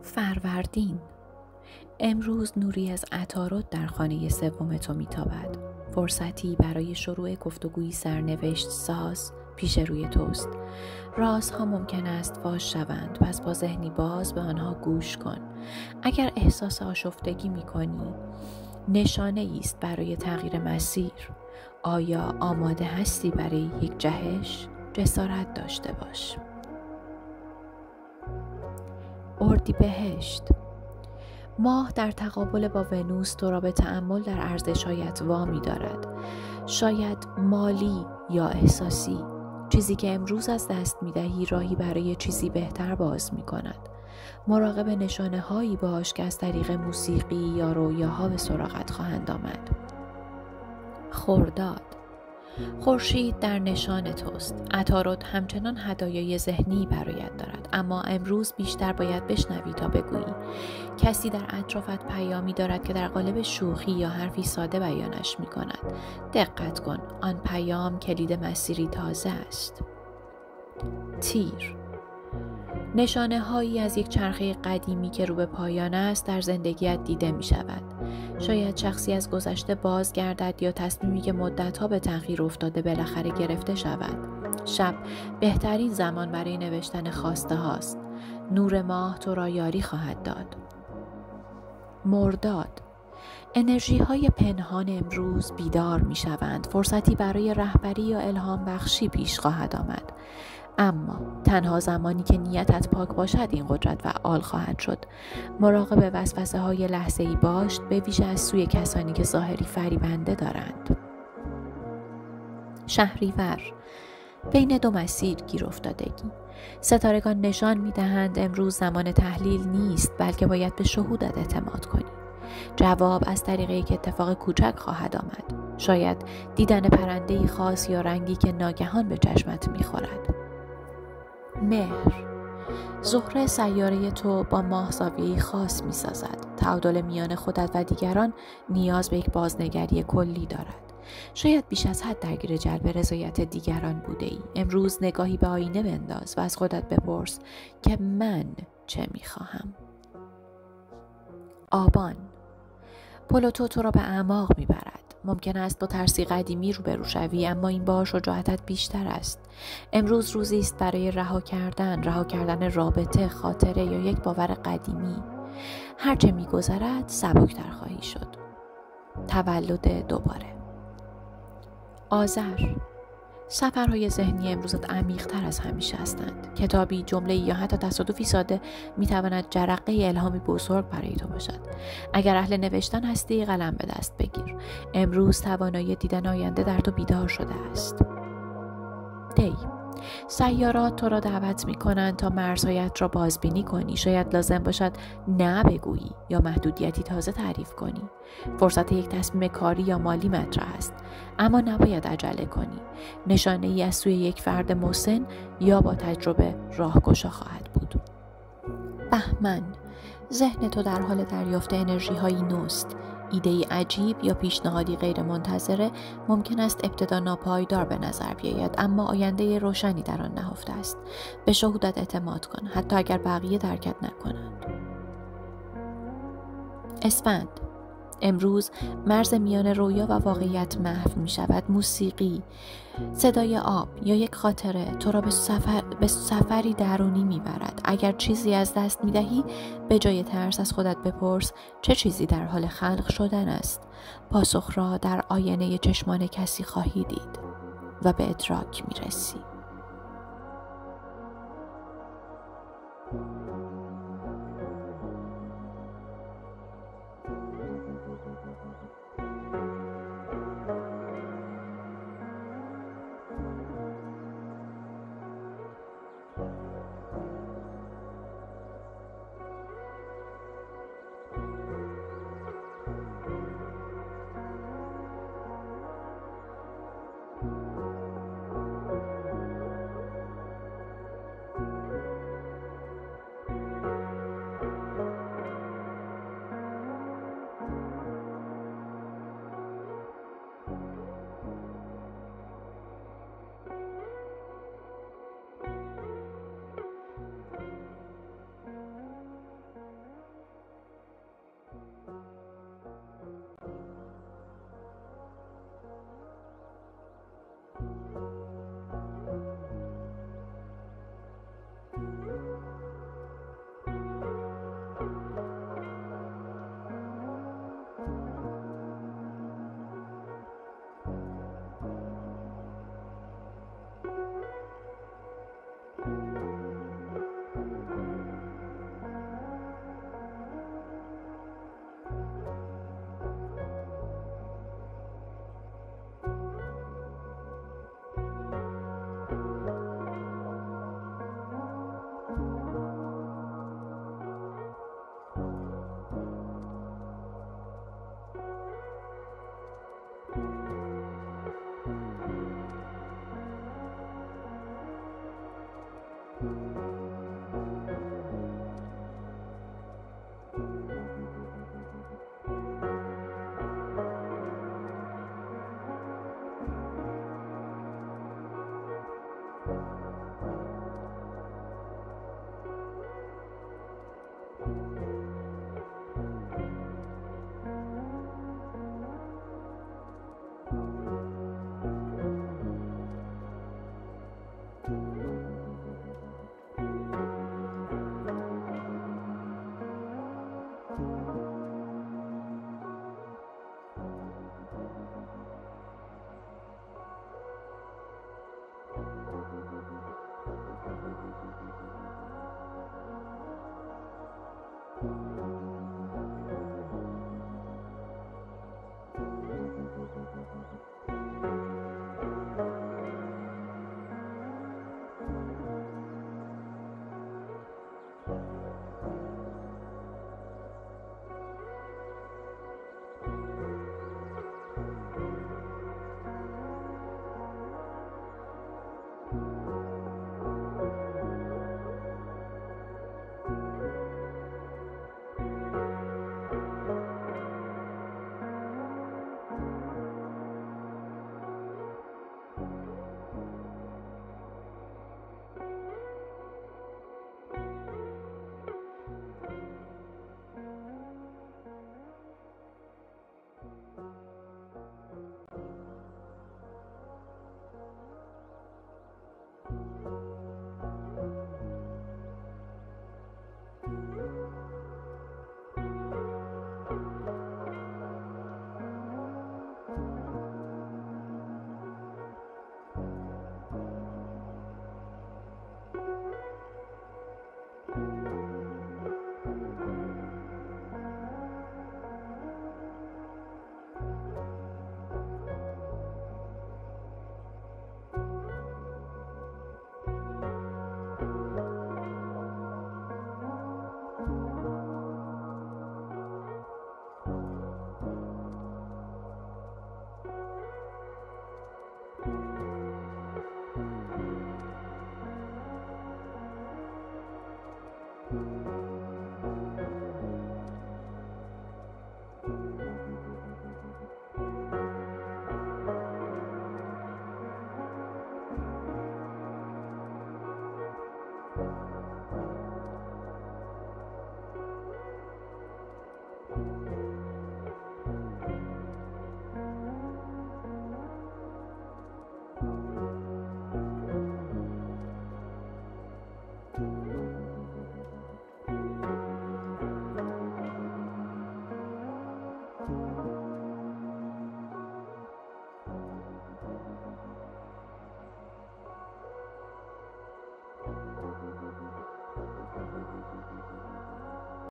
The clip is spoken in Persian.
فروردین. امروز نوری از عطارد در خانه سوم تو میتابد. فرصتی برای شروع گفتگویی سرنوشت ساز پیش روی توست. رازها ممکن است فاش شوند، پس با ذهنی باز به آنها گوش کن. اگر احساس آشفتگی میکنی، نشانه است برای تغییر مسیر. آیا آماده هستی برای یک جهش؟ جسارت داشته باش. اردیبهشت. ماه در تقابل با ونوس تو را به تأمل در ارزش‌هایت وامی دارد. شاید مالی یا احساسی. چیزی که امروز از دست می‌دهی راهی برای چیزی بهتر باز می‌کند. مراقب نشانه‌هایی باش که از طریق موسیقی یا رویاها به سراغت خواهند آمد. خرداد. خورشید در نشان توست. عطارد همچنان هدایای ذهنی برایت دارد، اما امروز بیشتر باید بشنوی تا بگویی. کسی در اطرافت پیامی دارد که در قالب شوخی یا حرفی ساده بیانش می کند. دقت کن، آن پیام کلید مسیری تازه است. تیر. نشانه هایی از یک چرخه قدیمی که رو به پایان است در زندگیت دیده می شود. شاید شخصی از گذشته بازگردد یا تصمیمی که مدتها به تأخیر افتاده بالاخره گرفته شود. شب بهترین زمان برای نوشتن خواسته هاست. نور ماه تو را یاری خواهد داد. مرداد. انرژی های پنهان امروز بیدار می شوند. فرصتی برای رهبری یا الهام بخشی پیش خواهد آمد. اما تنها زمانی که نیتت پاک باشد این قدرت فعال خواهد شد. مراقب وسوسه های لحظه‌ای باش، به ویژه از سوی کسانی که ظاهری فریبنده دارند. شهریور. بین دو مسیر گیر افتادگی. ستارگان نشان می‌دهند امروز زمان تحلیل نیست، بلکه باید به شهودت اعتماد کنی. جواب از طریق یک اتفاق کوچک خواهد آمد. شاید دیدن پرنده‌ای خاص یا رنگی که ناگهان به چشمت می‌خورد. مهر. زهره سیاره تو با ماه زاویه‌ای خاص می‌سازد. تعادل میان خودت و دیگران نیاز به یک بازنگری کلی دارد. شاید بیش از حد درگیر جلب رضایت دیگران بوده ای. امروز نگاهی به آینه بنداز و از خودت بپرس که من چه می‌خواهم. آبان. پلوتو تو را به اعماق میبرد. ممکن است با ترسی قدیمی روبرو شوی، اما این بار شجاعتت بیشتر است. امروز روزی است برای رها کردن رابطه، خاطره یا یک باور قدیمی. هرچه میگذرد سبکتر خواهی شد. تولد دوباره. آذر. سفرهای ذهنی امروزت عمیق‌تر از همیشه هستند. کتابی، جمله‌ای یا حتی تصادفی ساده می‌تواند جرقه الهامی بزرگ برای تو باشد. اگر اهل نوشتن هستی، قلم به دست بگیر. امروز توانایی دیدن آینده در تو بیدار شده است. دی. سیارات تو را دعوت می‌کنند تا مرزهایت را بازبینی کنی. شاید لازم باشد نه بگویی یا محدودیتی تازه تعریف کنی. فرصت یک تصمیم کاری یا مالی مطرح است، اما نباید عجله کنی. نشانه ای از سوی یک فرد مسن یا با تجربه راهگشا خواهد بود. بهمن. ذهن تو در حال دریافت انرژی هایی نوست. ایده‌ای عجیب یا پیشنهادی غیر منتظره ممکن است ابتدا ناپایدار به نظر بیاید، اما آینده روشنی در آن نهفته است. به شهودت اعتماد کن، حتی اگر بقیه درکت نکنند. اسفند. امروز مرز میان رویا و واقعیت محو می شود. موسیقی، صدای آب یا یک خاطره تو را به سفری درونی می برد. اگر چیزی از دست می دهی، به جای ترس از خودت بپرس چه چیزی در حال خلق شدن است. پاسخ را در آینه چشمان کسی خواهی دید و به ادراک می رسی.